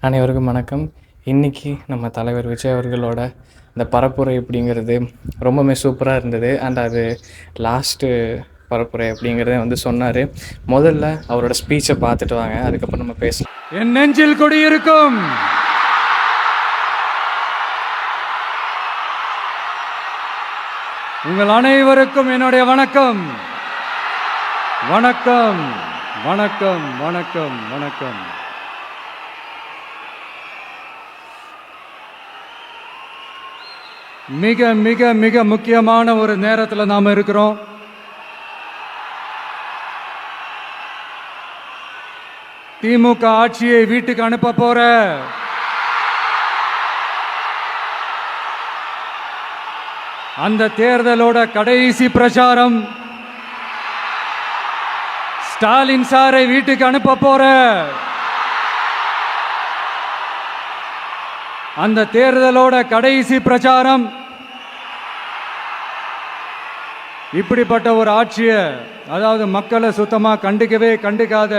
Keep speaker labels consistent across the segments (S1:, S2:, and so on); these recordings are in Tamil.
S1: அனைவருக்கும் வணக்கம். இன்றைக்கி நம்ம தலைவர் விஜய் அவர்களோட இந்த பரப்புரை அப்படிங்கிறது ரொம்பவுமே சூப்பராக இருந்தது. அண்ட் அது லாஸ்ட்டு பரப்புரை அப்படிங்கிறத சொன்னார். முதல்ல அவரோட ஸ்பீச்சை பார்த்துட்டு வாங்க, அதுக்கப்புறம் நம்ம பேசலாம்.
S2: என் நெஞ்சில் குடியிருக்கும் உங்கள் அனைவருக்கும் என்னுடைய வணக்கம். வணக்கம் வணக்கம் வணக்கம் வணக்கம். மிக மிக மிக முக்கியமான ஒரு நேரத்தில் நாம் இருக்கிறோம். திமுக ஆட்சியை வீட்டுக்கு அனுப்ப போற அந்த தேர்தலோட கடைசி பிரச்சாரம். ஸ்டாலின் சாரை வீட்டுக்கு அனுப்ப போற அந்த தேர்தலோட கடைசி பிரச்சாரம். இப்படிப்பட்ட ஒரு ஆட்சியை, அதாவது மக்களை சுத்தமாக கண்டுக்காத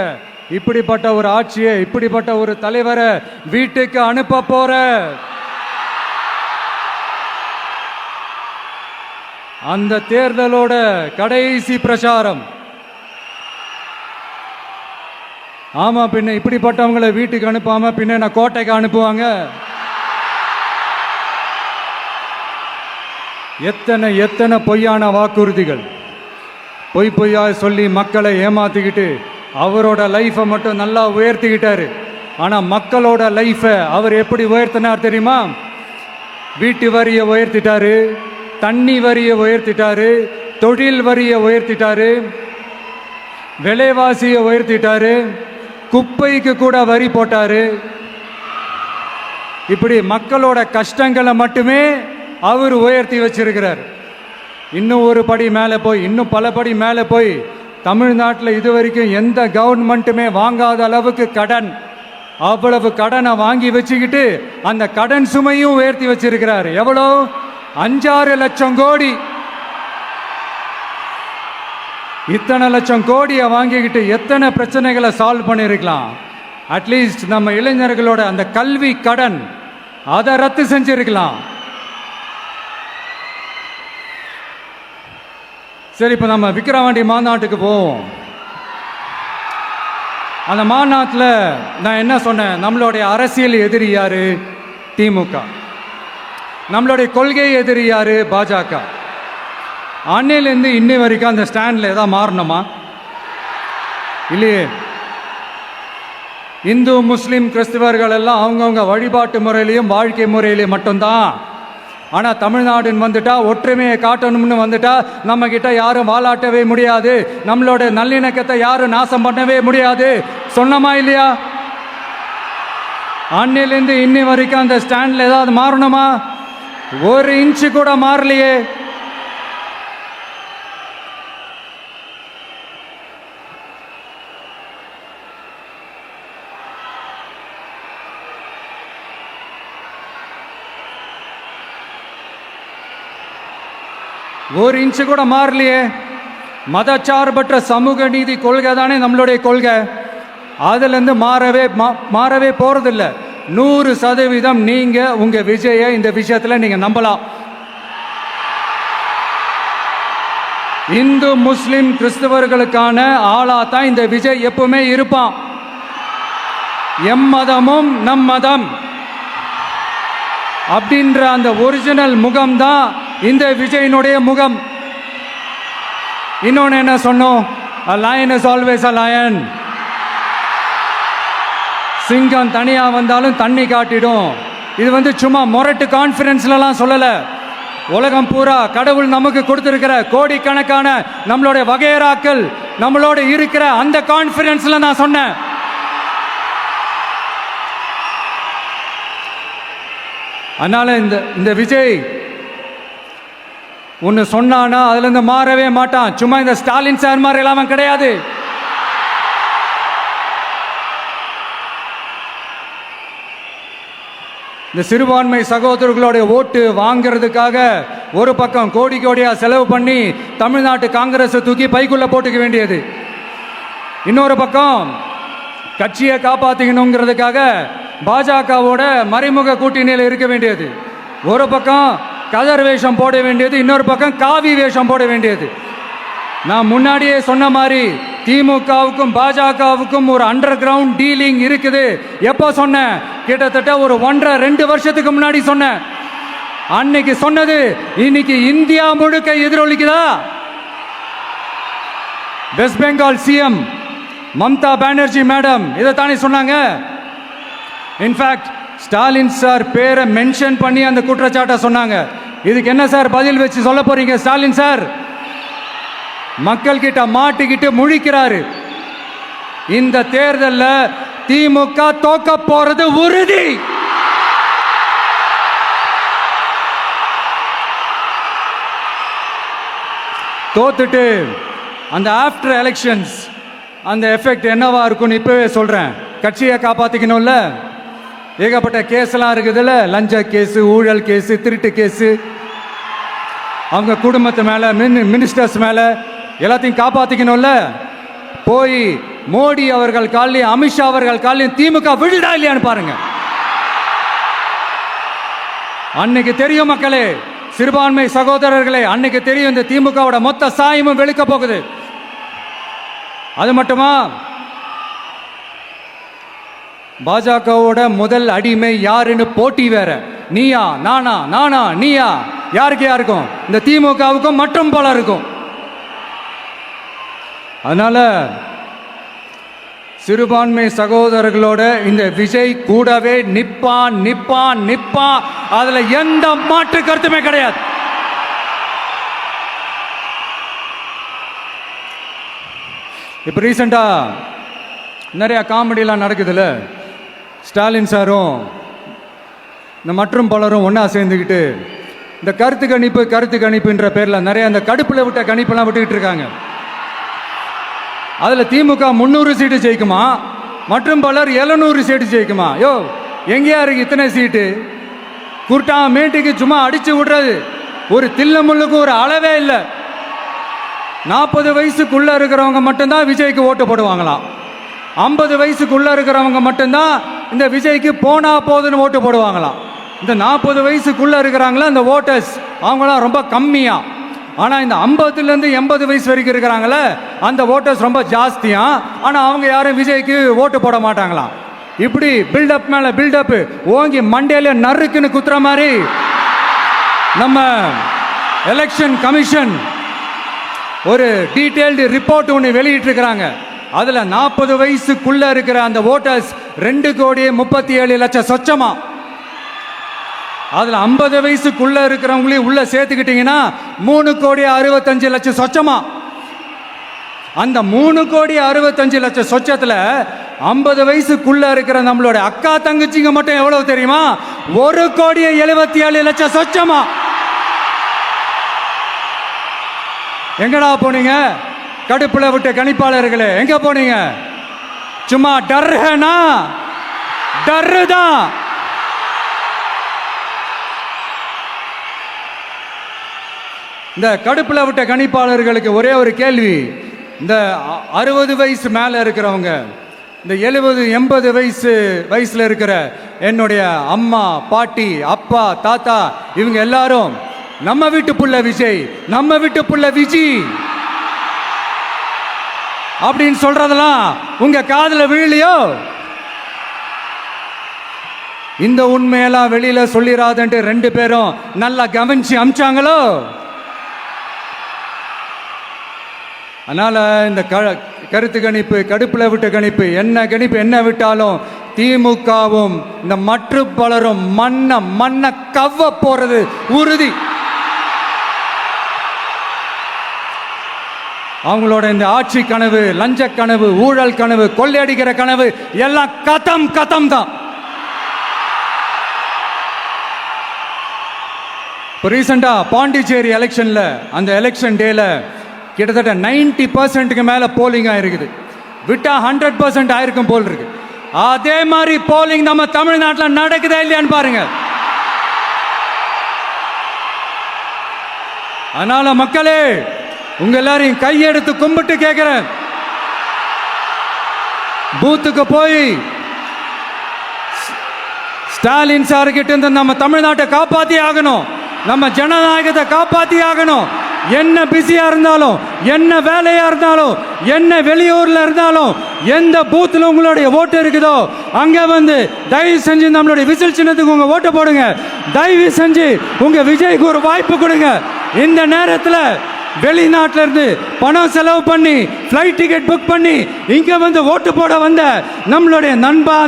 S2: இப்படிப்பட்ட ஒரு ஆட்சியை, இப்படிப்பட்ட ஒரு தலைவரை வீட்டுக்கு அனுப்ப போற அந்த தேர்தலோட கடைசி பிரச்சாரம். ஆமா, பின்ன இப்படிப்பட்டவங்களை வீட்டுக்கு அனுப்பாம பின்ன நான் கோட்டைக்கு அனுப்புவாங்க? எத்தனை எத்தனை பொய்யான வாக்குறுதிகள், பொய்யா சொல்லி மக்களை ஏமாத்திக்கிட்டு அவரோட லைஃப்பை மட்டும் நல்லா உயர்த்திக்கிட்டாரு. ஆனால் மக்களோட லைஃப்பை அவர் எப்படி உயர்த்தினார் தெரியுமா? வீட்டு வரியை உயர்த்திட்டாரு, தண்ணி வரியை உயர்த்திட்டாரு, தொழில் வரியை உயர்த்திட்டாரு, விலைவாசியை உயர்த்திட்டாரு, குப்பைக்கு கூட வரி போட்டாரு. இப்படி மக்களோட கஷ்டங்களை மட்டுமே அவர் உயர்த்தி வச்சிருக்கிறார். இன்னும் ஒரு படி மேலே போய், இன்னும் பல படி மேலே போய், தமிழ்நாட்டில் இதுவரைக்கும் எந்த கவர்மெண்ட்டுமே வாங்காத அளவுக்கு கடன், அவ்வளவு கடனை வாங்கி வச்சுக்கிட்டு அந்த கடன் சுமையும் உயர்த்தி வச்சிருக்கிறார். எவ்வளோ? 5-6 லட்சம் கோடி. இத்தனை லட்சம் கோடியை வாங்கிக்கிட்டு எத்தனை பிரச்சனைகளை சால்வ் பண்ணியிருக்கலாம். அட்லீஸ்ட் நம்ம இளைஞர்களோட அந்த கல்வி கடன் அதை ரத்து செஞ்சிருக்கலாம். சரி, இப்போ நம்ம விக்கிரவாண்டி மாநாட்டுக்கு போவோம். அந்த மாநாட்டில் நான் என்ன சொன்னேன்? நம்மளுடைய அரசியல் எதிரி யாரு? திமுக. நம்மளுடைய கொள்கை எதிரி யாரு? பாஜக. அன்னையிலேருந்து இன்னை வரைக்கும் அந்த ஸ்டாண்டில் ஏதாவது மாறணுமா? இல்லையே. இந்து முஸ்லீம் கிறிஸ்தவர்கள் எல்லாம் அவங்கவுங்க வழிபாட்டு முறையிலையும் வாழ்க்கை முறையிலையும் மட்டும்தான். ஆனால் தமிழ்நாடுன்னு வந்துட்டா, ஒற்றுமையை காட்டணும்னு வந்துட்டா, நம்ம கிட்ட யாரும் வாலாட்டவே முடியாது, நம்மளோட நல்லிணக்கத்தை யாரும் நாசம் பண்ணவே முடியாது. சொன்னமா இல்லையா? அன்னிலிருந்து இன்னி வரைக்கும் அந்த ஸ்டாண்ட்ல ஏதாவது மாறணுமா? 1 இன்ச்சு கூட மாறலையே. ஒரு இன்ச்சு கூட மாறலையே. மதச்சார்பற்ற சமூக நீதி கொள்கை தானே நம்மளுடைய கொள்கை. அதுலேருந்து மாறவே போறதில்லை. 100% நீங்க உங்க விஜயை இந்த விஷயத்துல நீங்க நம்பலாம். இந்து முஸ்லிம் கிறிஸ்தவர்களுக்கான ஆளா தான் இந்த விஜய் எப்பவுமே இருப்பான். எம் மதமும் நம் மதம் அப்படின்ற அந்த ஒரிஜினல் முகம் தான் இந்த விஜயினுடைய முகம். இன்னொன்னு என்ன சொன்னோம்? A lion is always a lion. சிங்கம் தனியா வந்தாலும் தண்ணி காட்டிடும். இது சும்மா மொரட்டு கான்ஃபரன்ஸ்லாம் சொல்லல. உலகம் பூரா கடவுள் நமக்கு கொடுத்திருக்கிற கோடிக்கணக்கான நம்மளுடைய வகையறாக்கள் நம்மளோட இருக்கிற அந்த கான்ஃபரன்ஸ்ல நான் சொன்னேன். அதனால இந்த விஜய் ஒன்று சொன்னானா அதுல இருந்து மாறவே மாட்டான். சும்மா இந்த ஸ்டாலின் சார் மாதிரி எல்லாம் கிடையாது. இந்த சிறுபான்மை சகோதரர்களுடைய ஓட்டு வாங்கிறதுக்காக ஒரு பக்கம் கோடி கோடியா செலவு பண்ணி தமிழ்நாட்டு காங்கிரஸ் தூக்கி பைக்குள்ள போட்டுக்க வேண்டியது, இன்னொரு பக்கம் கட்சியை காப்பாற்றிக்கணுங்கிறதுக்காக பாஜகவோட மறைமுக கூட்டணியில் இருக்க வேண்டியது. ஒரு பக்கம் கதர் வேஷம் போட வேண்டியது, இன்னொரு பக்கம் காவி வேஷம் போட வேண்டியது. நான் முன்னாடியே சொன்ன மாதிரி திமுகவுக்கும் பாஜகவுக்கும் ஒரு அண்டர் கிரவுண்ட் டீலிங் இருக்குது. எப்போ சொன்னேன்? கிட்டத்தட்ட ஒரு 1.5-2 வருஷத்துக்கு முன்னாடி சொன்னேன். அன்னைக்கு சொன்னது இன்னைக்கு இந்தியா முழுக்க எதிரொலிக்குதா? West Bengal CM Mamata Banerjee madam இதைத்தானே சொன்னாங்க. இன்ஃபேக்ட் ஸ்டாலின் சார் பேரை மென்ஷன் பண்ணி அந்த குற்றச்சாட்டை சொன்னாங்க. இதுக்கு என்ன சார் பதில் வச்சு சொல்ல போறீங்க? ஸ்டாலின் சார் மக்கள் கிட்ட மாட்டிக்கிட்டு முழிக்கிறாரு. இந்த தேர்தலில் திமுக தோக்க போறது உறுதி. தோத்துட்டு அந்த ஆஃப்டர் எலெக்ஷன்ஸ் அந்த எஃபெக்ட் என்னவா இருக்கும்னு இப்பவே சொல்றேன். கட்சியை காப்பாத்திக்கணும்ல, ஏகப்பட்ட கேஸ்லாம் இருக்குதுல்ல, லஞ்ச கேஸு, ஊழல் கேஸு, திருட்டு கேஸு, அவங்க குடும்பத்து மேல, மினிஸ்டர்ஸ் மேல எல்லாத்தையும் காப்பாத்திக்கணும்ல. போய் மோடி அவர்கள் காலையும் அமித்ஷா அவர்கள் காலையும் திமுக விழுதா இல்லையான்னு பாருங்க. அன்னைக்கு தெரியும் மக்களே, சிறுபான்மை சகோதரர்களே, அன்னைக்கு தெரியும் இந்த திமுகவோட மொத்த சாயமும் வெளுக்க போகுது. அது மட்டுமா, பாஜகவோட முதல் அடிமை யாருன்னு போட்டி வேற. நீயா நானா, நானா நீயா, யாருக்கு யாருக்கும், இந்த திமுகவுக்கும் மற்றும் பலருக்கும். அதனால சிறுபான்மை சகோதரர்களோட இந்த விஜய் கூடவே நிப்பான் நிப்பான் நிப்பான். அதுல எந்த மாற்று கருத்துமே கிடையாது. இப்ப ரீசெண்டா நிறைய காமெடியெல்லாம் நடக்குதுல்ல. ஸ்டாலின் சாரும் இந்த மற்றும் பலரும் ஒன்னா சேர்ந்துக்கிட்டு இந்த கருத்து கணிப்புன்ற பேர்ல நிறைய இந்த கடுப்புல விட்ட கணிப்பெல்லாம் விட்டுக்கிட்டு இருக்காங்க. அதுல திமுக 300 சீட்டு ஜெயிக்குமா, மற்றும் பலர் 700 சீட்டு ஜெயிக்குமா? யோ, எங்கேயா இருக்கு இத்தனை சீட்டு? குர்ட்டா மேட்டுக்கு சும்மா அடிச்சு விடுறது. ஒரு தில்லமுள்ளுக்கு ஒரு அளவே இல்லை. 40 வயசுக்குள்ள இருக்கிறவங்க மட்டும்தான் விஜய்க்கு ஓட்டு போடுவாங்களாம். 50 வயசுக்குள்ள இருக்கிறவங்க மட்டும்தான் இந்த விஜய்க்கு போனா போதுன்னு ஓட்டு போடுவாங்களாம். இந்த 40 வயசுக்குள்ள இருக்கிறாங்களா இந்த ஓட்டர்ஸ், அவங்களாம் ரொம்ப கம்மியா. ஆனா இந்த 50லேருந்து 80 வயசு வரைக்கும் இருக்கிறாங்களே அந்த ஓட்டர்ஸ் ரொம்ப ஜாஸ்தியா. ஆனா அவங்க யாரும் விஜய்க்கு ஓட்டு போட மாட்டாங்களாம். இப்படி பில்டப் மேல பில்டப் ஓங்கி மண்டையில நறுக்குன்னு குத்துற மாதிரி நம்ம எலெக்ஷன் கமிஷன் ஒரு டீடைல்டு ரிப்போர்ட் ஒன்று வெளியிட்டு இருக்கிறாங்க. அதுல 40 வயசுக்குள்ள இருக்கிற அந்த ஓட்டர்ஸ் 2,37,00,000 சொச்சமா. அதுல 50 வயசுக்குள்ள இருக்கிறவங்களையும் உள்ள சேர்த்துக்கிட்டீங்கன்னா 3,65,00,000 சொச்சமா. அந்த 3,65,00,000 சொச்சத்துல 50 வயசுக்குள்ள இருக்கிற நம்மளோட அக்கா தங்கச்சிங்க மட்டும் எவ்வளவு தெரியுமா? 1,77,00,000 சொச்சமா. எங்கடா போனீங்க கடுப்புல விட்ட கணிப்பாளர்களே? எங்க போனீங்க? சும்மா டர்ஹனா டர்தான். இந்த கடுப்புல விட்ட கணிப்பாளர்களுக்கு ஒரே ஒரு கேள்வி. இந்த 60 வயசு மேல இருக்கிறவங்க, இந்த 70-80 வயசுல இருக்கிற என்னுடைய அம்மா, பாட்டி, அப்பா, தாத்தா, இவங்க எல்லாரும் நம்ம வீட்டு புள்ள விஜய், நம்ம வீட்டு புள்ள விஜி அப்படின்னு சொல்றதெல்லாம் உங்க காதுல விழலையோ? இந்த உண்மையெல்லாம் வெளியில சொல்லிராதன்ட்டு 2 பேரும் நல்லா கவனிச்சு அமிச்சாங்களோ? அதனால இந்த கருத்து கணிப்பு, கடுப்புல விட்ட கணிப்பு என்ன விட்டாலும் திமுகவும் இந்த மற்ற பலரும் மண்ண கவ்வ போறது உறுதி. அவங்களோட இந்த ஆட்சி கனவு, லஞ்ச கனவு, ஊழல் கனவு, கொள்ளையடிக்கிற கனவு எல்லாம் கதம் தான். இப்போ ரீசெண்டா பாண்டிச்சேரி எலெக்ஷன்ல, அந்த எலெக்ஷன் டேல கிட்டத்தட்ட 90% மேல போலிங் ஆயிருக்குது. விட்டா 100% ஆயிருக்கும் போல் இருக்கு. அதே மாதிரி போலிங் நம்ம தமிழ்நாட்டில் நடக்குதா இல்லையான்னு பாருங்க. அதனால மக்களே, உங்க எல்லாரையும் கையெடுத்து கும்பிட்டு கேட்கிறேன், பூத்துக்கு போய் ஸ்டாலின் சார்கிட்ட இருந்து நம்ம தமிழ்நாட்டை காப்பாற்றி ஆகணும், நம்ம ஜனநாயகத்தை காப்பாற்றி ஆகணும். என்ன பிஸியா இருந்தாலும், என்ன வேலையா இருந்தாலும், என்ன வெளியூர்ல இருந்தாலும், எந்த பூத்துல உங்களுடைய ஓட்டு இருக்குதோ அங்க வந்து தயவு செஞ்சு நம்மளுடைய விசில் சின்னத்துக்கு உங்க ஓட்டு போடுங்க. தயவு செஞ்சு உங்க விஜய்க்கு ஒரு வாய்ப்பு கொடுங்க. இந்த நேரத்தில் வெளிநாட்டில இருந்து பணம் செலவு பண்ணி ஃப்ளைட் டிக்கெட் புக் பண்ணி இங்க வந்து ஓட்டு போட வந்த நம்மளுடைய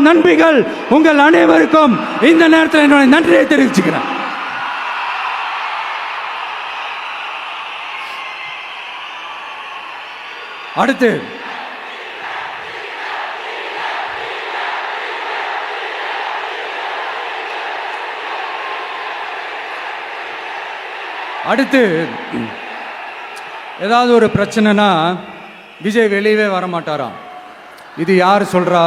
S2: நண்பிகள் உங்கள் அனைவருக்கும் இந்த நேரத்தில் என்னுடைய நன்றியை தெரிவிச்சுக்கிறேன். அடுத்து ஏதாவது ஒரு பிரச்சனைனா விஜய் வெளியவே வரமாட்டாராம். இது யார் சொல்றா?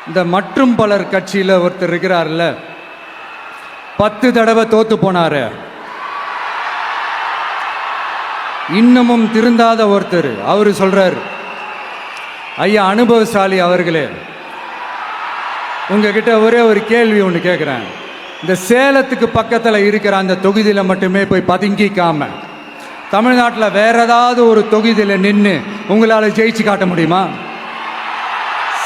S2: இந்த மற்றும் பலர் கட்சியில் ஒருத்தர் இருக்கிறார்ல, 10 தடவை தோத்து போனாரு, இன்னமும் திருந்தாத ஒருத்தர். அவரு சொல்றாரு, ஐயா அனுபவசாலி அவர்களே, உங்ககிட்ட ஒரே ஒரு கேள்வி ஒன்று கேட்குறேன். இந்த சேலத்துக்கு பக்கத்தில் இருக்கிற அந்த தொகுதியில் மட்டுமே போய் பதுங்கிக்காம தமிழ்நாட்டில் வேற ஏதாவது ஒரு தொகுதியில் நின்று உங்களால் ஜெயிச்சு காட்ட முடியுமா?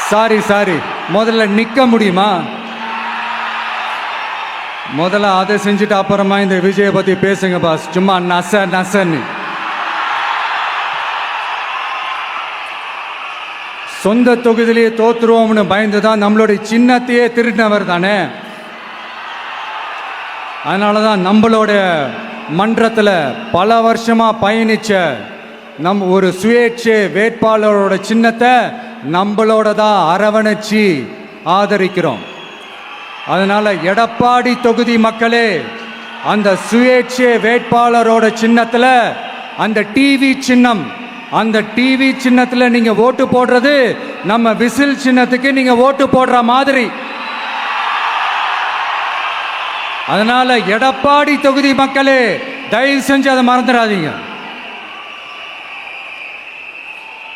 S2: சாரி முதல்ல நிற்க முடியுமா? முதல்ல அதை செஞ்சுட்டு அப்புறமா இந்த விஜயை பற்றி பேசுங்க பாஸ். சும்மா நசன்னு சொந்த தொகுதியிலேயே தோத்துருவோம்னு பயந்து தான் நம்மளுடைய சின்னத்தையே திருடினவர் தானே. அதனால தான் நம்மளோட மன்றத்தில் பல வருஷமாக பயணிச்ச ஒரு சுயேட்சை வேட்பாளரோட சின்னத்தை நம்மளோட தான் அரவணைச்சி ஆதரிக்கிறோம். அதனால எடப்பாடி தொகுதி மக்களே, அந்த சுயேட்சை வேட்பாளரோட சின்னத்தில் அந்த டிவி சின்னம், அந்த டிவி சின்னத்தில் நீங்க ஓட்டு போடுறது நம்ம விசில் சின்னத்துக்கு நீங்க ஓட்டு போடுற மாதிரி. அதனால எடப்பாடி தொகுதி மக்களே, தயவு செஞ்சு அதை மறந்துடாதீங்க.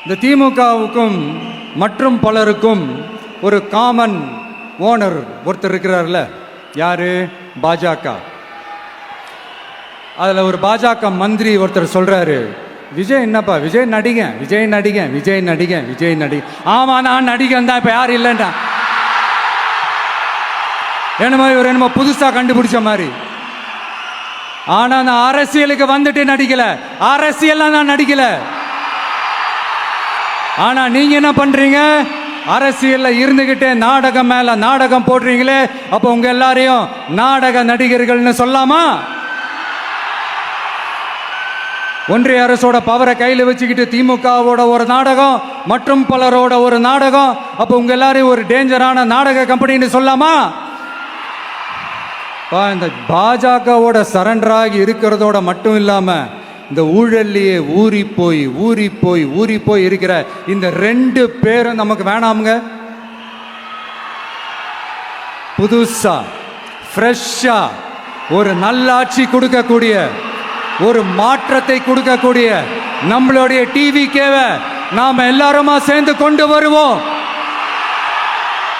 S2: இந்த திமுகவுக்கும் மற்றும் பலருக்கும் ஒரு காமன் ஓனர் ஒருத்தர் இருக்கிறார்ல, யாரு? பாஜக. அதுல ஒரு பாஜக மந்திரி ஒருத்தர் சொல்றாரு, விஜய் என்னப்பா விஜய் நடிகன். ஆமா நான் நடிகன் தான், இப்ப யாரும் இல்லைன்றா. என்னமோ இவர் என்னமோ புதுசா கண்டுபிடிச்ச மாதிரி. ஆனா நான் அரசியலுக்கு வந்துட்டு நடிக்கல, அரசியல் நான் நடிக்கல. ஆனா நீங்க என்ன பண்றீங்க? அரசியல்ல இருந்துகிட்டே நாடகம் மேல நாடகம் போடுறீங்களே, அப்ப உங்க எல்லாரையும் நாடக நடிகர்கள்னு சொல்லாமா? ஒன்றிய அரசோட பவரை கையில் வச்சுக்கிட்டு திமுகவோட ஒரு நாடகம், மற்றும் பலரோட ஒரு நாடகம், அப்ப உங்க எல்லாரையும் ஒரு டேஞ்சரான நாடக கம்பெனின்னு சொல்லாமா? இந்த பாஜகவோட சரண்டராகி இருக்கிறதோட மட்டும் இல்லாம இந்த ஊழல்லையே ஊறி போய் இருக்கிற இந்த 2 பேரும் நமக்கு வேணாமுங்க. புதுசா ஃப்ரெஷ்ஷா ஒரு நல்லாட்சி கொடுக்கக்கூடிய, ஒரு மாற்றத்தை கொடுக்கக்கூடிய நம்மளுடைய டிவிக்கேவை நாம எல்லாருமா சேர்ந்து கொண்டு வருவோம்,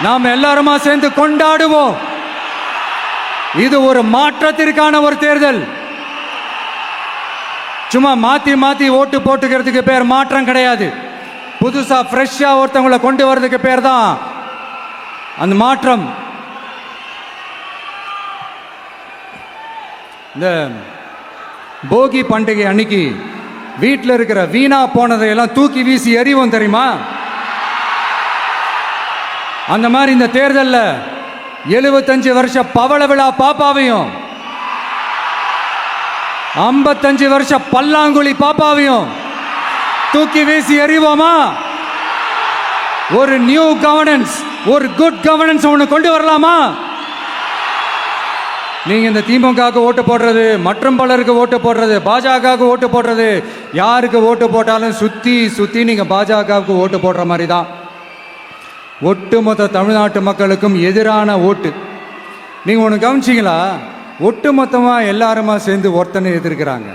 S2: நாம எல்லாருமா சேர்ந்து கொண்டாடுவோம். இது ஒரு மாற்றத்திற்கான ஒரு தேர்தல். சும்மா மாத்தி ஓட்டு போட்டுக்கிறதுக்கு பேர் மாற்றம் கிடையாது. புதுசா ஃப்ரெஷ்ஷா ஒருத்தவங்களை கொண்டு வர்றதுக்கு பேர் தான் அந்த மாற்றம். இந்த போகி பண்டிகை அன்னைக்கு வீட்டில் இருக்கிற வீணா போனதையெல்லாம் தூக்கி வீசி எறிவோம் தெரியுமா? அந்த மாதிரி இந்த தேர்தலில் 75 வருஷ பவள விழா பாப்பாவையும் 55 வருஷ பல்லாங்குழி பாப்பாவையும் தூக்கி வீசி எறிவோமா? ஒரு நியூ கவர்னன்ஸ், ஒரு குட் கவர்னன்ஸ் ஒன்று கொண்டு வரலாமா? நீங்க இந்த திமுகவுக்கு ஓட்டு போடுறது, மற்றும் பலருக்கு ஓட்டு போடுறது, பாஜகவுக்கு ஓட்டு போடுறது, யாருக்கு ஓட்டு போட்டாலும் சுத்தி நீங்க பாஜகவுக்கு ஓட்டு போடுற மாதிரி தான். ஒட்டுமொத்த தமிழ்நாட்டு மக்களுக்கும் எதிரான ஓட்டு. நீங்க ஒன்று கவனிச்சிங்களா? ஒட்டுமொத்தமா எல்லாருமா சேர்ந்து ஒருத்தனை எதிர்க்கிறாங்க.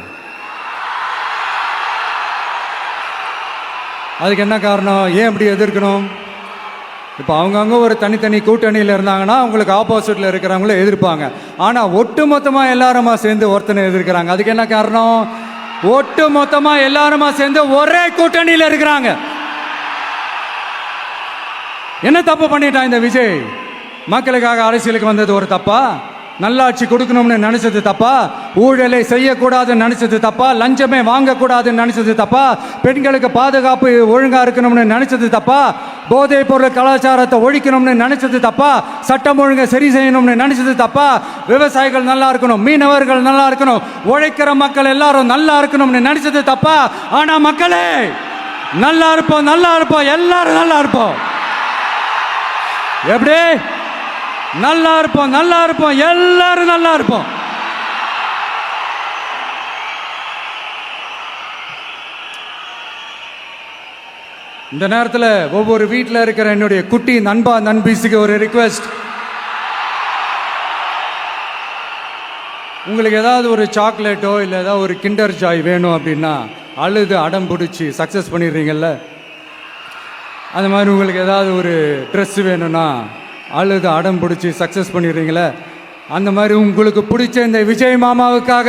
S2: அதுக்கு என்ன காரணம்? ஏன் இப்படி எதிர்க்கணும்? இப்போ அவங்கவுங்க ஒரு தனித்தனி கூட்டணியில் இருந்தாங்கன்னா அவங்களுக்கு ஆப்போசிட்டில் இருக்கிறவங்கள எதிர்ப்பாங்க. ஆனால் ஒட்டு மொத்தமாக எல்லாருமா சேர்ந்து ஒருத்தனை எதிர்க்கிறாங்க. அதுக்கு என்ன காரணம்? ஒட்டு மொத்தமாக எல்லாருமா சேர்ந்து ஒரே கூட்டணியில் இருக்கிறாங்க. என்ன தப்பு பண்ணிட்டான் இந்த விஜய்? மக்களுக்காக அரசியலுக்கு வந்தது ஒரு தப்பா? நல்லாட்சி கொடுக்கணும்னு நினைச்சது தப்பா? ஊழலை செய்யக்கூடாதுன்னு நினைச்சது தப்பா? லஞ்சமே வாங்கக்கூடாதுன்னு நினைச்சது தப்பா? பெண்களுக்கு பாதுகாப்பு ஒழுங்கா இருக்கணும்னு நினைச்சது தப்பா? போதைப் பொருள் கலாச்சாரத்தை ஒழிக்கணும்னு நினைச்சது தப்பா? சட்டம் ஒழுங்கை சரி செய்யணும்னு நினைச்சது தப்பா? விவசாயிகள் நல்லா இருக்கணும், மீனவர்கள் நல்லா இருக்கணும், உழைக்கிற மக்கள் எல்லாரும் நல்லா இருக்கணும்னு நினைச்சது தப்பா? ஆனா மக்களே, நல்லா இருப்போம் நல்லா இருப்போம் எல்லாரும் நல்லா இருப்போம். எப்படி? நல்லா இருப்போம் நல்லா இருப்போம் எல்லாரும் நல்லா இருப்போம். இந்த நேரத்தில் ஒவ்வொரு வீட்டில் இருக்கிற என்னுடைய குட்டி நண்பா நண்பீஸுக்கு ஒரு ரிக்வெஸ்ட். உங்களுக்கு ஏதாவது ஒரு சாக்லேட்டோ இல்லை ஏதாவது ஒரு கிண்டர் ஜாய் வேணும் அப்படின்னா அழுது அடம் பிடிச்சி சக்ஸஸ் பண்ணிடுறீங்கல்ல, அந்த மாதிரி உங்களுக்கு ஏதாவது ஒரு ட்ரெஸ் வேணும்னா அழுது அடம் பிடிச்சி சக்ஸஸ் பண்ணிடுறீங்களே, அந்த மாதிரி உங்களுக்கு பிடிச்ச இந்த விஜய் மாமாவுக்காக,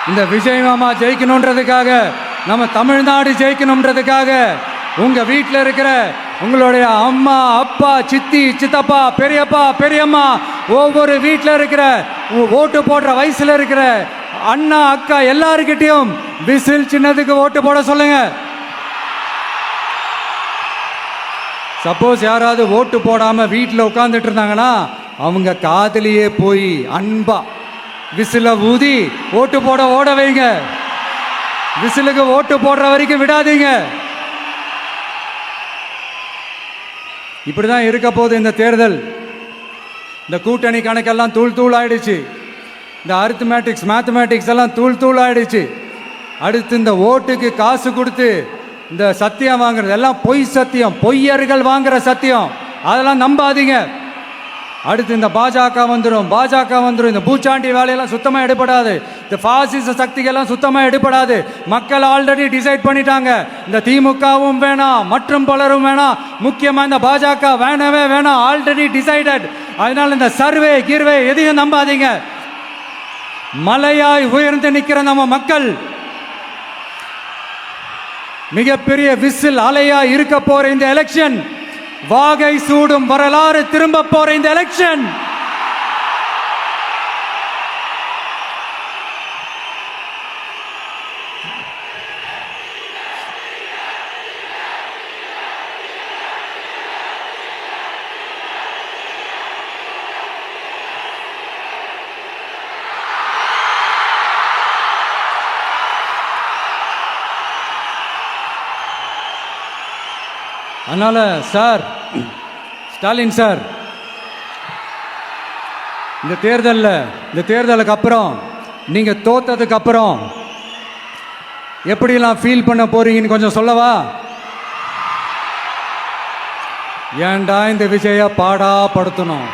S2: இந்த விஜய் மாமா ஜெயிக்கணுன்றதுக்காக, நம்ம தமிழ்நாடு ஜெயிக்கணுன்றதுக்காக உங்க வீட்டில் இருக்கிற உங்களுடைய அம்மா அப்பா சித்தி சித்தப்பா பெரியப்பா பெரியம்மா ஒவ்வொரு வீட்டில் இருக்கிற ஓட்டு போடுற வயசுல இருக்கிற அண்ணா அக்கா எல்லாருக்கிட்டையும் விசில் சின்னதுக்கு ஓட்டு போட சொல்லுங்க. சப்போஸ் யாராவது ஓட்டு போடாம வீட்டில் உட்காந்துட்டு இருந்தாங்கன்னா அவங்க காதலியே போய் அன்பா விசில ஊதி ஓட்டு போட ஓட வைங்க. விசிலுக்கு ஓட்டு போடுற வரைக்கும் விடாதீங்க. இப்படிதான் இருக்க போது இந்த தேர்தல். இந்த கூட்டணி கணக்கெல்லாம் தூள் தூள் ஆயிடுச்சு. இந்த அரித்மேட்டிக்ஸ் மேத்தமேட்டிக்ஸ் எல்லாம் தூள் தூள் ஆயிடுச்சு. அடுத்து இந்த ஓட்டுக்கு காசு கொடுத்து இந்த சத்தியம் வாங்குறது எல்லாம் பொய் சத்தியம், பொய்யர்கள் வாங்குற சத்தியம், அதெல்லாம் நம்பாதீங்க. அடுத்து இந்த பாஜக வந்துடும் இந்த பூச்சாண்டி வேலையெல்லாம் சுத்தமாக எடுபடாது. இந்த பாசிச சக்திகள்லாம் சுத்தமாக எடுபடாது. மக்கள் ஆல்ரெடி டிசைட் பண்ணிட்டாங்க. இந்த திமுகவும் வேணாம், மற்றும் பலரும் வேணாம், முக்கியமாக இந்த பாஜக வேணவே வேணாம், ஆல்ரெடி டிசைடட். அதனால இந்த சர்வே கிர்வே எதையும் நம்பாதீங்க. மலையாய் உயர்ந்து நிற்கிற நம்ம மக்கள் மிகப்பெரிய விசில் அலையா இருக்க போற இந்த எலெக்ஷன், வாகை சூடும் வரலாறு திரும்ப போற இந்த எலெக்ஷன், அதனால சார், ஸ்டாலின் சார், இந்த தேர்தலுக்கு அப்புறம் நீங்க தோத்ததுக்கு அப்புறம் எப்படிலாம் ஃபீல் பண்ண போறீங்கன்னு கொஞ்சம் சொல்லவா? ஏன்டா இந்த விஜய பாடா படுத்தணும்,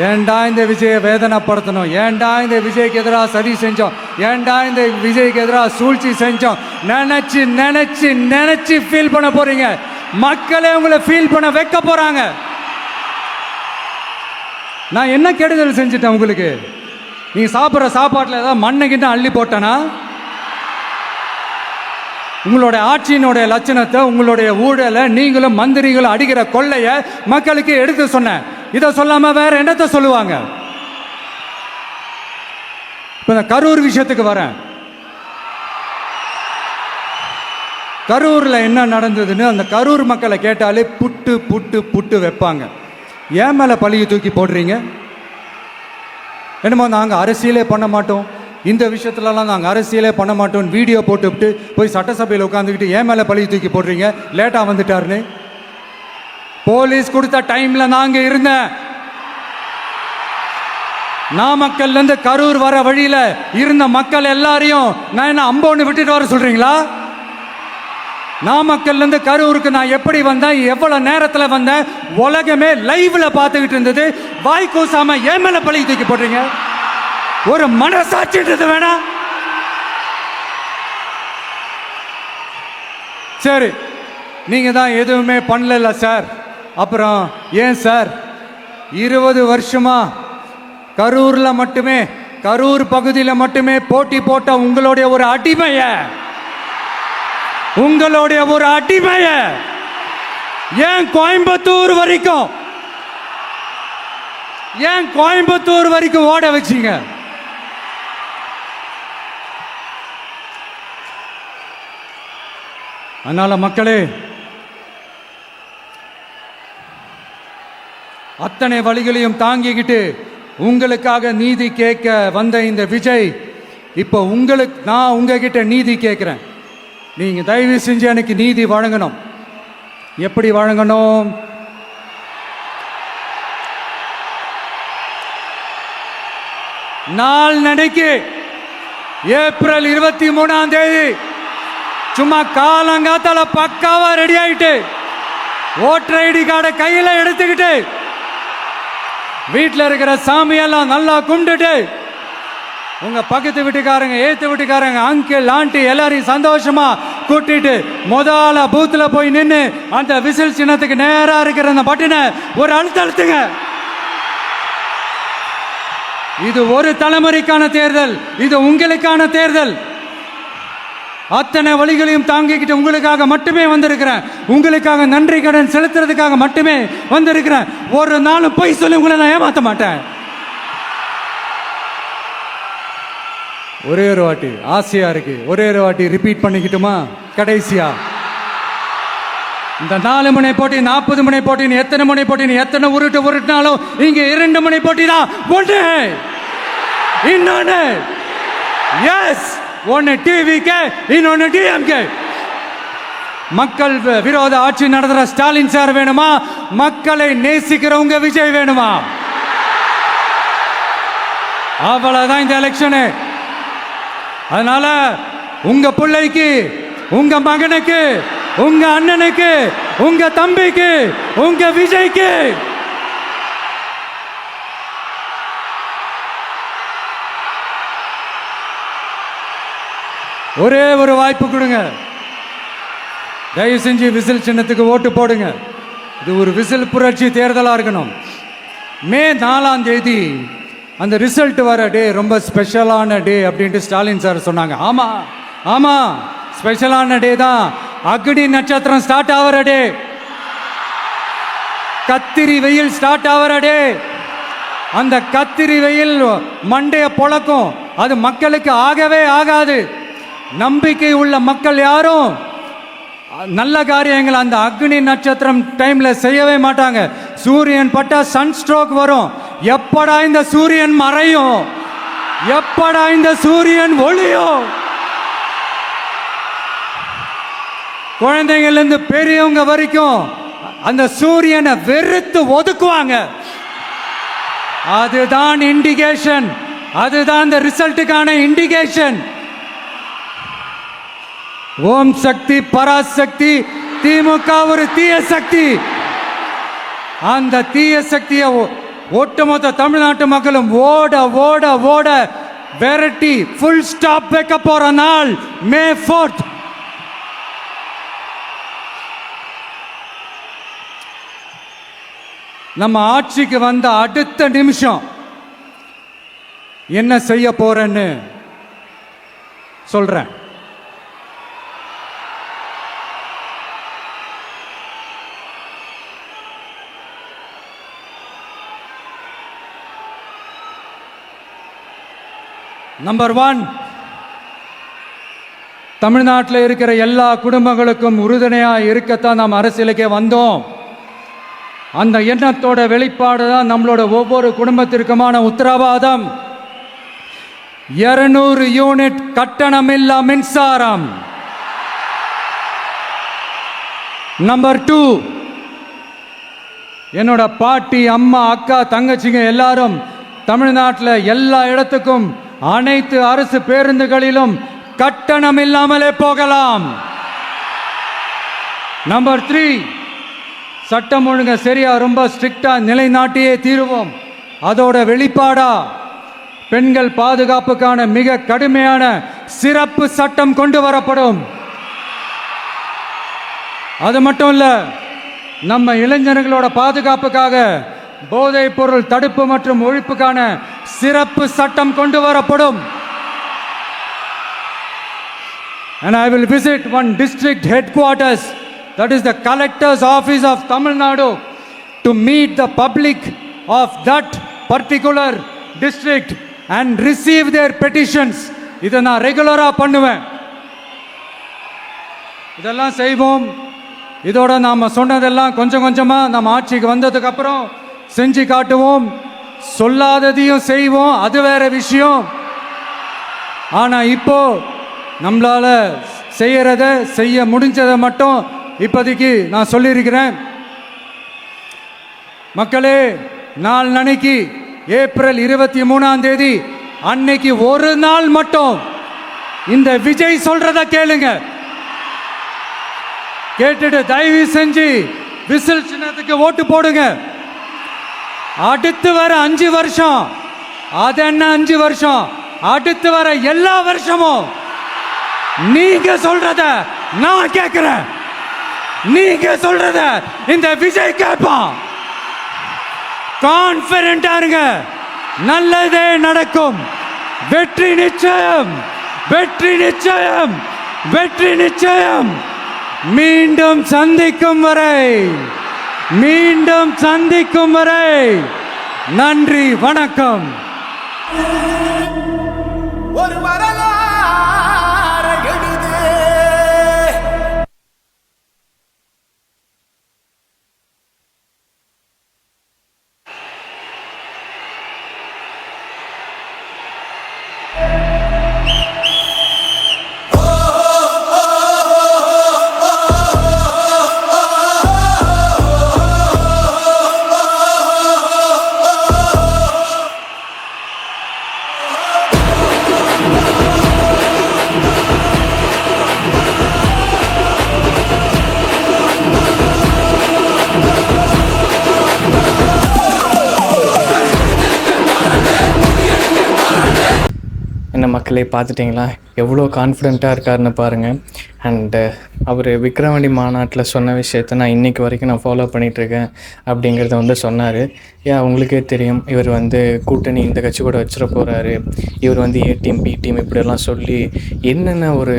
S2: ஏன்டா இந்த விஜயை வேதனைப்படுத்தணும், ஏன்டா இந்த விஜய்க்கு எதிராக சதி செஞ்சோம், ஏன்டா இந்த விஜய்க்கு எதிராக சூழ்ச்சி செஞ்சோம் நினைச்சு நினைச்சு நினைச்சு ஃபீல் பண்ண போறீங்க. மக்களே உங்களை ஃபீல் பண்ண வைக்க போறாங்க. நான் என்ன கெடுதல் செஞ்சுட்டேன் உங்களுக்கு? நீங்க சாப்பிட்ற சாப்பாட்டில் ஏதாவது மண்ணை கிட்ட அள்ளி போட்டேனா? உங்களுடைய ஆட்சியினுடைய லட்சணத்தை, உங்களுடைய ஊழலை, நீங்களும் மந்திரிகளும் அடிக்கிற கொள்ளைய மக்களுக்கு எடுத்து சொன்னேன். இதை சொல்லாம வேற என்னத்தை சொல்லுவாங்க? இப்ப இந்த கரூர் விஷயத்துக்கு வரேன். கரூர்ல என்ன நடந்ததுன்னு அந்த கரூர் மக்களை கேட்டாலே புட்டு புட்டு புட்டு வைப்பாங்க. ஏன் மேல பழியை தூக்கி போடுறீங்க? என்னமோ நாங்கள் அரசியலே பண்ண மாட்டோம், இந்த விஷயத்துலலாம் நாங்கள் அரசியலே பண்ண மாட்டோம் வீடியோ போட்டுவிட்டு போய் சட்டசபையில் உட்காந்துக்கிட்டு ஏன் மேலே பழியை தூக்கி போடுறீங்க? லேட்டாக வந்துட்டாருன்னு போலீஸ் கொடுத்த டைம்ல நாங்க இருந்தேன். நாமக்கல்ல இருந்து கரூர் வர வழியில இருந்த மக்கள் எல்லாரையும் நான் என்ன அம்போன்னு விட்டுட்டு வர சொல்றீங்களா? நாமக்கல்ல இருந்து கரூருக்கு நான் எப்படி வந்தேன், எவ்வளவு நேரத்தில் வந்தேன், உலகமே லைவ்ல பார்த்துக்கிட்டு இருந்தது. வாய் கூசாம ஏன் மேல பழி தூக்கி போடுறீங்க? ஒரு மனசாட்சின்றது வேணா? சரி, நீங்கள் தான் எதுவுமே பண்ணல சார். அப்புறம் ஏன் சார் 20 வருஷமா கரூரில் மட்டுமே, கரூர் பகுதியில் மட்டுமே போட்டி போட்ட உங்களுடைய ஒரு அடிமைய ஏன் கோயம்புத்தூர் வரைக்கும் ஓட வச்சீங்க? அதனால மக்களே, அத்தனை வழிகளையும் தாங்கிக்கிட்டு உங்களுக்காக நீதி கேட்க வந்த இந்த விஜய், இப்போ நான் உங்ககிட்ட நீதி கேட்கிறேன். நீங்க தயவு செஞ்சு எனக்கு நீதி வழங்கணும். எப்படி வழங்கணும்? நாளைக்கு ஏப்ரல் 23ஆம் தேதி சும்மா காலங்காத்தால பக்காவா ரெடி ஆயிட்டு, ஓட்டர் ஐடி கார்டை கையில எடுத்துக்கிட்டு, வீட்டில் இருக்கிற சாமியெல்லாம் நல்லா கும்பிட்டுட்டு, உங்க பக்கத்து வீட்டுக்காரங்க, ஏத்து வீட்டுக்காரங்க, அங்கிள் ஆண்டி எல்லாரையும் சந்தோஷமா கூட்டிட்டு முதல்ல பூத்துல போய் நின்று அந்த விசில் சின்னத்துக்கு நேரா இருக்கிற அந்த பட்டனை ஒரு அழுத்துங்க. இது ஒரு தலைமுறைக்கான தேர்தல், இது உங்களுக்கான தேர்தல். அத்தனை வழிகளையும் தாங்கிக்கிட்டு உங்களுக்காக மட்டுமே வந்திருக்கிறேன். உங்களுக்காக நன்றி கடன் செலுத்துறதுக்காக மட்டுமே வந்திருக்கிறேன். ஒரு நாளும் பொய் சொல்லி உங்களை நான் ஏமாற்ற மாட்டேன். ஒரே ஒரு வாட்டி ஆசையா இருக்கு, ஒரே ஒரு வாட்டி ரிப்பீட் பண்ணிக்கிட்டுமா? கடைசியா இந்த 4 முனை போட்டி, 40 முனை போட்டி, எத்தனை முனை போட்டி, எத்தனை உருட்டினாலும் இங்க 2 முனை போட்டி தான். ஒன்று இன்னொன்னு எஸ், ஒன்னு டிவிகே, இன்னொன்னு டிஎம்கே. மக்கள் விரோத ஆட்சி நடத்துற ஸ்டாலின் சார் வேணுமா? மக்களை நேசிக்கிறவங்க விஜய் வேணுமா? அவ்வளவுதான் இந்த எலெக்ஷனு. அதனால உங்க பிள்ளைக்கு, உங்க மகனுக்கு, உங்க அண்ணனுக்கு, உங்க தம்பிக்கு, உங்க விஜய்க்கு ஒரே ஒரு வாய்ப்பு கொடுங்க. தயவு செஞ்சு விசில் சின்னத்துக்கு ஓட்டு போடுங்க. இது ஒரு விசில் புரட்சி தேர்தலா இருக்கணும். மே 4ஆம் தேதி அந்த ரிசல்ட் வர டே ரொம்ப ஸ்பெஷலான டே அப்படின்ட்டு ஸ்டாலின் சார் சொன்னாங்க. ஆமா ஆமா, ஸ்பெஷலான டே தான். அக்னி நட்சத்திரம் ஸ்டார்ட் ஆகிற டே, கத்திரி வெயில் ஸ்டார்ட் ஆகிற டே. அந்த கத்திரி வெயில் மண்டைய பொழக்கும். அது மக்களுக்கு ஆகவே ஆகாது. நம்பிக்கை உள்ள மக்கள் யாரும் நல்ல காரியங்கள் அந்த அக்னி நட்சத்திரம் டைம்ல செய்யவே மாட்டாங்க. சூரியன் பட்டா சன் ஸ்ட்ரோக் வரும். எப்படா இந்த சூரியன் மறையும், எப்படா இந்த சூரியன் ஒளியும். குழந்தைங்கள்ல இருந்து பெரியவங்க வரைக்கும் அந்த சூரியனை வெறுத்து ஒதுக்குவாங்க. அதுதான் இண்டிகேஷன், அதுதான் இந்த ரிசல்ட்டுக்கான இண்டிகேஷன். ஓம் சக்தி பராசக்தி, திமுக ஒரு தீய சக்தி. அந்த தீய சக்தியை ஒட்டுமொத்த தமிழ்நாட்டு மக்களும் ஓட ஓட ஓட விரட்டி ஃபுல் ஸ்டாப் வைக்க போற நாள் மே 4th. நம்ம ஆட்சிக்கு வந்த அடுத்த நிமிஷம் என்ன செய்ய போறேன்னு சொல்றேன். நம்பர் 1, தமிழ்நாட்டில் இருக்கிற எல்லா குடும்பங்களுக்கும் உறுதுணையாக இருக்கத்தான் நாம் அரசியலுக்கே வந்தோம். அந்த எண்ணத்தோட வெளிப்பாடு தான் நம்மளோட ஒவ்வொரு குடும்பத்திற்குமான உத்தரவாதம். 200 யூனிட் கட்டணமில்லா மின்சாரம். நம்பர் 2, என்னோட பாட்டி, அம்மா, அக்கா, தங்கச்சிங்க எல்லாரும் தமிழ்நாட்டில் எல்லா இடத்துக்கும் அனைத்து அரசு பேருந்துகளிலும் கட்டணம் இல்லாமலே போகலாம். நம்பர் 3, சட்டம் ஒழுங்க சரியா ரொம்ப ஸ்ட்ரிக்டா நிலைநாட்டியே தீருவோம். அதோட வெளிப்பாடா பெண்கள் பாதுகாப்புக்கான மிக கடுமையான சிறப்பு சட்டம் கொண்டு வரப்படும். அது மட்டும் இல்லை, நம்ம இளைஞர்களோட பாதுகாப்புக்காக போதைப் பொருள் தடுப்பு மற்றும் ஒழிப்புக்கான சிறப்பு சட்டம் கொண்டு வரப்படும். And I will visit one district headquarters, that is the collector's office of Tamil Nadu, to meet the public of that particular district and receive their petitions. இதை நான் ரெகுலராக பண்ணுவேன். இதெல்லாம் செய்வோம். இதோட நாம் சொன்னதெல்லாம் கொஞ்சம் கொஞ்சமாக நம்ம ஆட்சிக்கு வந்ததுக்கு அப்புறம் செஞ்சு காட்டுவோம். சொல்லாததையும் செய்வோம், அது வேற விஷயம். ஆனால் இப்போ நம்மளால செய்ய முடிஞ்சதை மட்டும் இப்போதைக்கு நான் சொல்லியிருக்கிறேன். மக்களே, நாளைக்கு ஏப்ரல் 23 அன்னைக்கு ஒரு நாள் மட்டும் இந்த விஜய் சொல்றத கேளுங்க. கேட்டுட்டு தயவு செஞ்சு விசில் சின்னத்துக்கு ஓட்டு போடுங்க. அடுத்து வர 5 வருஷம், அது என்ன 5 வருஷம், அடுத்து வர எல்லா வருஷமும் நீங்க சொல்றத நான் கேட்கிறேன். நீங்க சொல்றத இந்த விஜய் கேட்பான். கான்பிடண்டா இருங்க, நல்லதே நடக்கும். வெற்றி நிச்சயம், வெற்றி நிச்சயம், வெற்றி நிச்சயம். மீண்டும் சந்திக்கும் வரை நன்றி, வணக்கம்.
S3: ஒரு வரலாறு எழுது.
S1: என்ன மக்களே, பார்த்துட்டிங்களா எவ்வளோ கான்ஃபிடெண்ட்டாக இருக்காருன்னு பாருங்கள். அண்டு அவர் விக்ரவாண்டி மாநாட்டில் சொன்ன விஷயத்த நான் இன்றைக்கி வரைக்கும் நான் ஃபாலோ பண்ணிகிட்ருக்கேன் அப்படிங்கிறத வந்து சொன்னார். ஏன் உங்களுக்கே தெரியும், இவர் வந்து கூட்டணி இந்த கட்சி கூட வச்சிட போகிறாரு, இவர் வந்து ஏ டீம் பி டீம் இப்படியெல்லாம் சொல்லி என்னென்ன ஒரு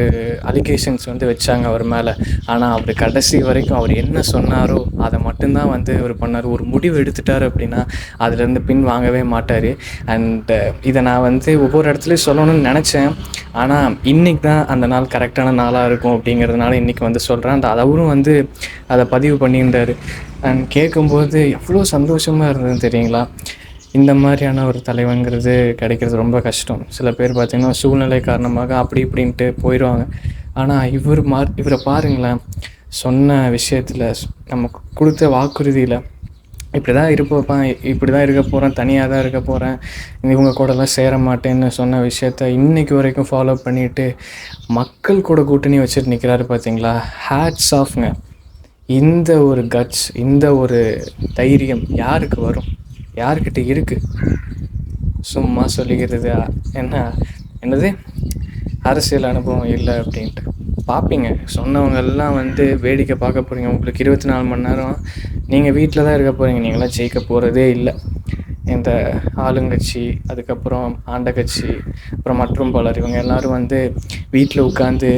S1: அலிகேஷன்ஸ் வந்து வச்சாங்க அவர் மேலே. ஆனால் அவர் கடைசி வரைக்கும் அவர் என்ன சொன்னாரோ அதை மட்டும்தான் வந்து இவர் பண்ணார். ஒரு முடிவு எடுத்துட்டார் அப்படின்னா அதுலேருந்து பின் வாங்கவே மாட்டார். அண்டு இதை நான் வந்து ஒவ்வொரு இடத்துலையும் சொல்லணும்னு நினச்சேன். ஆனால் இன்றைக்கி தான் அந்த நாள் கரெக்டான நாளாக இருக்கும் அப்படிங்கிறதுனால இன்றைக்கி வந்து சொல்கிறேன். அந்த அவரும் வந்து அதை பதிவு பண்ணியிருந்தார். அண்ட் கேட்கும்போது எவ்வளோ சந்தோஷமாக இருந்ததுன்னு தெரியுங்களா. இந்த மாதிரியான ஒரு தலைவங்கிறது கிடைக்கிறது ரொம்ப கஷ்டம். சில பேர் பார்த்திங்கன்னா சூழ்நிலை காரணமாக அப்படி இப்படின்ட்டு போயிடுவாங்க. ஆனால் இவரை பாருங்களேன், சொன்ன விஷயத்தில் நமக்கு கொடுத்த வாக்குறுதியில் இப்படி தான் இருப்பேன், இப்படி தான் இருக்க போகிறேன், தனியாக தான் இருக்க போகிறேன், இவங்க கூடலாம் சேர மாட்டேன்னு சொன்ன விஷயத்த இன்றைக்கி வரைக்கும் ஃபாலோ பண்ணிவிட்டு மக்கள் கூட கூட்டணி வச்சுட்டு நிற்கிறாரு பார்த்தீங்களா. ஹேட்ஸ் ஆஃப்ங்க. இந்த ஒரு கட்ஸ், இந்த ஒரு தைரியம் யாருக்கு வரும், யார்கிட்ட இருக்குது? சும்மா சொல்லிக்கிறது என்னது அரசியல் அனுபவம் இல்லை அப்படின்ட்டு பார்ப்பீங்க. சொன்னவங்கெல்லாம் வந்து வேடிக்கை பார்க்க போகிறீங்க. உங்களுக்கு 24 மணி நேரம் நீங்கள் வீட்டில் தான் இருக்க போகிறீங்க. நீங்களாம் ஜெயிக்க போகிறதே இல்லை. இந்த ஆளுங்கட்சி, அதுக்கப்புறம் ஆண்ட கட்சி, அப்புறம் மற்றும் பலர், இவங்க எல்லோரும் வந்து வீட்டில் உட்காந்து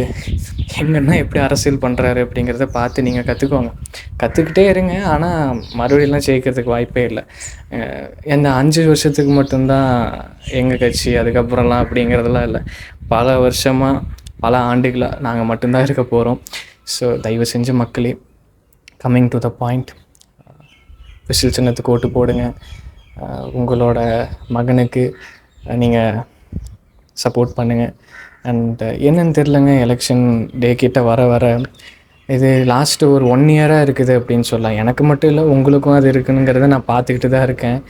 S1: எங்கன்னா எப்படி அரசியல் பண்ணுறாரு அப்படிங்கிறத பார்த்து நீங்கள் கற்றுக்கிட்டே இருங்க. ஆனால் மறுபடியெல்லாம் ஜெயிக்கிறதுக்கு வாய்ப்பே இல்லை. இந்த 5 வருஷத்துக்கு மட்டும்தான் எங்கள் கட்சி, அதுக்கப்புறம்லாம் அப்படிங்கிறதெல்லாம் இல்லை. பல வருஷமாக, பல ஆண்டுகளாக நாங்கள் மட்டும்தான் இருக்க போகிறோம். ஸோ தயவு செஞ்சு மக்களே, coming to the point, whistle சின்னத்துக்கு ஓட்டு போடுங்க. உங்களோட மகனுக்கு நீங்கள் சப்போர்ட் பண்ணுங்கள். அண்ட் என்னன்னு தெரிலங்க, எலெக்ஷன் டே கிட்ட வர இது லாஸ்ட்டு ஒரு 1 இயராக இருக்குது அப்படின்னு சொல்லலாம். எனக்கு மட்டும் இல்லை, உங்களுக்கும் அது இருக்குங்கிறத நான் பார்த்துக்கிட்டு தான் இருக்கேன்.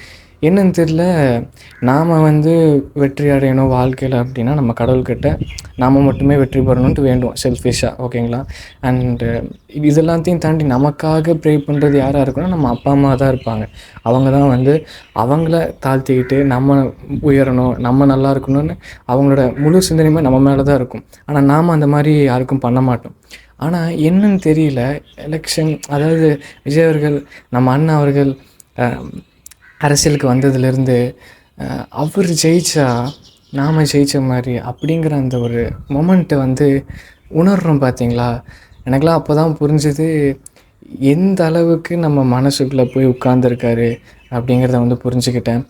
S1: என்னன்னு தெரில, நாம் வந்து வெற்றி அடையணும் வாழ்க்கையில் அப்படின்னா நம்ம கடவுள்கிட்ட நாம் மட்டுமே வெற்றி பெறணுன்ட்டு வேண்டுவோம், செல்ஃபிஷாக, ஓகேங்களா. அண்டு இதெல்லாத்தையும் தாண்டி நமக்காக ப்ரே பண்ணுறது யாராக இருக்குன்னா நம்ம அப்பா அம்மா தான் இருப்பாங்க. அவங்க தான் வந்து அவங்கள தாழ்த்திக்கிட்டு நம்ம உயரணும், நம்ம நல்லா இருக்கணும்னு அவங்களோட முழு சிந்தனையுமே நம்ம மேலே தான் இருக்கும். ஆனால் நாம் அந்த மாதிரி யாருக்கும் பண்ண மாட்டோம். ஆனால் என்னன்னு தெரியல, எலெக்ஷன் அதாவது விஜய் அவர்கள், நம்ம அண்ணா அவர்கள் அரசியலுக்கு வந்ததுலேருந்து அவர் ஜெயிச்சா நாம் ஜெயித்த மாதிரி அப்படிங்கிற அந்த ஒரு மொமெண்ட்டை வந்து உணர்கிறோம் பார்த்தீங்களா. எனக்கெலாம் அப்போ தான் புரிஞ்சுது எந்த அளவுக்கு நம்ம மனசுக்குள்ளே போய் உட்கார்ந்துருக்காரு அப்படிங்கிறத வந்து புரிஞ்சுக்கிட்டேன்.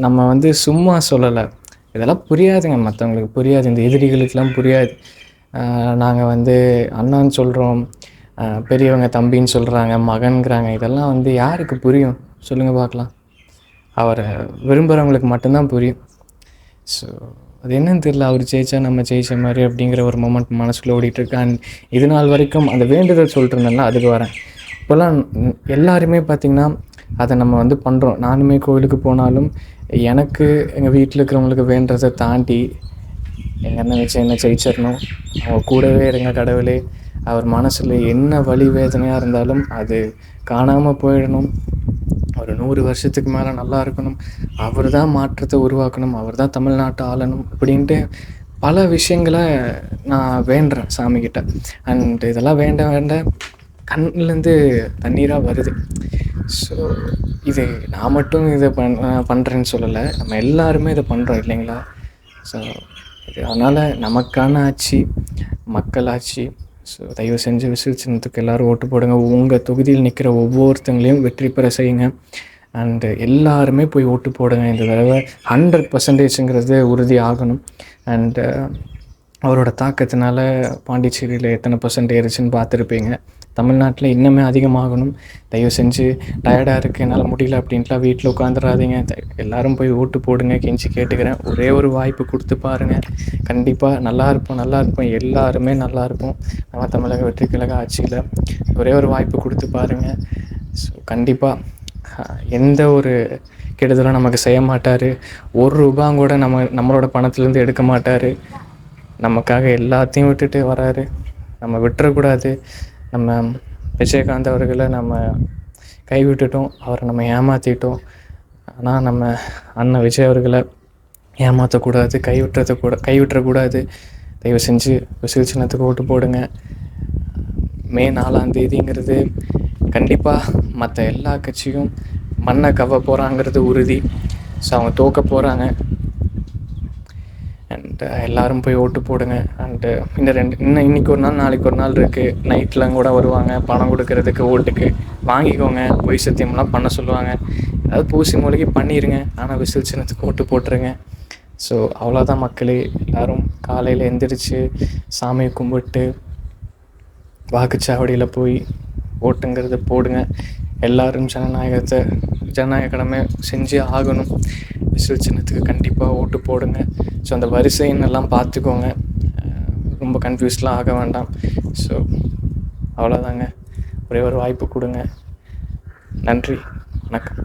S1: நம்ம வந்து சும்மா சொல்லலை, இதெல்லாம் புரியாதுங்க, மற்றவங்களுக்கு புரியாது, இந்த எதிரிகளுக்கெல்லாம் புரியாது. நாங்கள் வந்து அண்ணான்னு சொல்கிறோம், பெரியவங்க தம்பின்னு சொல்கிறாங்க, மகன்கிறாங்க, இதெல்லாம் வந்து யாருக்கு புரியும் சொல்லுங்கள் பார்க்கலாம். அவரை விரும்புகிறவங்களுக்கு மட்டும்தான் புரியும். ஸோ அது என்னன்னு தெரியல, அவர் ஜெயிச்சா நம்ம ஜெயிச்ச மாதிரி அப்படிங்கிற ஒரு மொமெண்ட் மனசுக்குள்ளே ஓடிட்டுருக்கு. அண்ட் இது நாள் வரைக்கும் அந்த வேண்டுதல் சொல்லிட்டு இருந்தேன்னா அதுக்கு வரேன். இப்போல்லாம் எல்லாருமே பார்த்திங்கன்னா அதை நம்ம வந்து பண்ணுறோம். நானுமே கோவிலுக்கு போனாலும் எனக்கு எங்கள் வீட்டில் இருக்கிறவங்களுக்கு வேண்டதை தாண்டி எங்கள் அண்ணன் வச்சு என்ன ஜெயிச்சிடணும், அவங்க கூடவே இருங்க கடவுளே, அவர் மனசில் என்ன வலி வேதனையாக இருந்தாலும் அது காணாமல் போயிடணும், ஒரு 100 வருஷத்துக்கு மேலே நல்லா இருக்கணும், அவர் தான் மாற்றத்தை உருவாக்கணும், அவர் தான் தமிழ்நாட்டை ஆளணும் அப்படின்ட்டு பல விஷயங்களை நான் வேண்டுறேன் சாமிக்கிட்ட. அண்ட் இதெல்லாம் வேண்ட வேண்ட கண்ணிலேருந்து தண்ணீராக வருது. ஸோ இது நான் மட்டும் இதை பண்ணுறேன்னு சொல்லலை, நம்ம எல்லாருமே இதை பண்ணுறோம் இல்லைங்களா. ஸோ இது அதனால் நமக்கான ஆட்சி, மக்கள் ஆட்சி. ஸோ தயவு செஞ்சு விசில் சின்னத்துக்கு எல்லோரும் ஓட்டு போடுங்க. உங்கள் தொகுதியில் நிற்கிற ஒவ்வொருத்தங்களையும் வெற்றி பெற செய்யுங்க. அண்டு எல்லாருமே போய் ஓட்டு போடுங்க. இந்த தடவை 100%ங்கிறது உறுதி ஆகணும். அண்டு அவரோட தாக்கத்தினால பாண்டிச்சேரியில் எத்தனை % ஏறிச்சுன்னு பார்த்துருப்பீங்க. தமிழ்நாட்டில் இன்னுமே அதிகமாகணும். தயவு செஞ்சு டயர்டாக இருக்குது, என்னால் முடியல அப்படின்ட்டுலாம் வீட்டில் உட்காந்துடாதீங்க. எல்லோரும் போய் ஓட்டு போடுங்க, கெஞ்சி கேட்டுக்கிறேன். ஒரே ஒரு வாய்ப்பு கொடுத்து பாருங்கள், கண்டிப்பாக நல்லா இருப்போம், எல்லாருமே நல்லா இருப்போம். நம்ம தமிழக வெற்றி கழக ஆட்சியில் ஒரே ஒரு வாய்ப்பு கொடுத்து பாருங்கள். ஸோ கண்டிப்பாக எந்த ஒரு கெடுதலும் நமக்கு செய்ய மாட்டார். ₹1 கூட நம்மளோட பணத்துலேருந்து எடுக்க மாட்டார். நமக்காக எல்லாத்தையும் விட்டுட்டு வராரு. நம்ம விட்டுறக்கூடாது. நம்ம விஜயகாந்த் அவர்களை நம்ம கைவிட்டுட்டோம், அவரை நம்ம ஏமாற்றிட்டோம். ஆனால் நம்ம அண்ணன் விஜய் அவர்களை ஏமாற்றக்கூடாது, கைவிட்டுறக்கூடாது. தயவு செஞ்சு விசில் சின்னத்துக்கு ஓட்டு போடுங்க. மே 4ஆம் தேதிங்கிறது கண்டிப்பாக மற்ற எல்லா கட்சியும் மண்ணை கவ போகிறாங்கிறது உறுதி. ஸோ அவங்க தோக்க போகிறாங்க. அண்ட் எல்லோரும் போய் ஓட்டு போடுங்க. அண்டு இன்றைக்கி ஒரு நாள், நாளைக்கு ஒரு நாள் இருக்குது. நைட்லாம் கூட வருவாங்க பணம் கொடுக்கறதுக்கு, ஓட்டுக்கு வாங்கிக்கோங்க. பொய் சத்தியம்லாம் பண்ண சொல்லுவாங்க, அதாவது பூசி மூலிகை பண்ணிடுங்க. ஆனால் விசில் சின்னத்துக்கு ஓட்டு போட்டுருங்க. ஸோ அவ்வளோதான் மக்களே. எல்லோரும் காலையில் எந்திரிச்சு சாமியை கும்பிட்டு வாக்குச்சாவடியில் போய் ஓட்டுங்கிறத போடுங்க. எல்லோரும் ஜனநாயக கடமை செஞ்சு ஆகணும். விசில் சின்னத்துக்கு கண்டிப்பாக ஓட்டு போடுங்க. ஸோ அந்த வரிசைன்னெல்லாம் பார்த்துக்கோங்க, ரொம்ப கன்ஃபியூஸ்லாம் ஆக வேண்டாம். ஸோ அவ்வளோதாங்க, ஒரே ஒரு வாய்ப்பு கொடுங்க. நன்றி, வணக்கம்.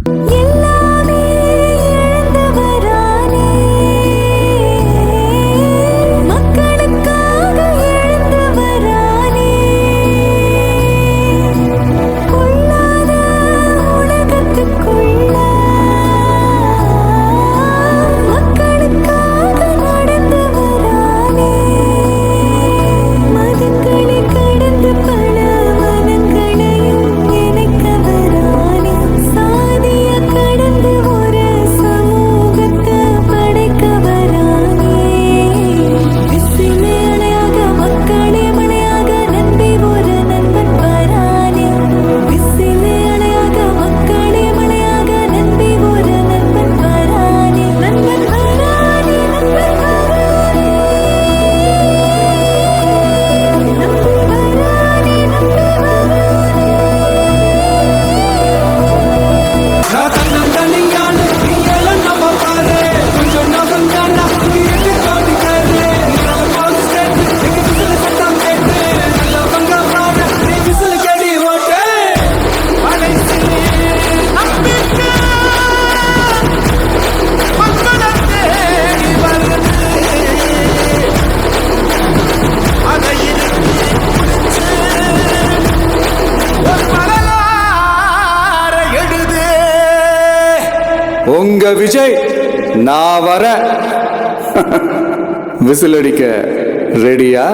S4: உங்க விஜய் நான் வர விசில் அடிக்க ரெடியா?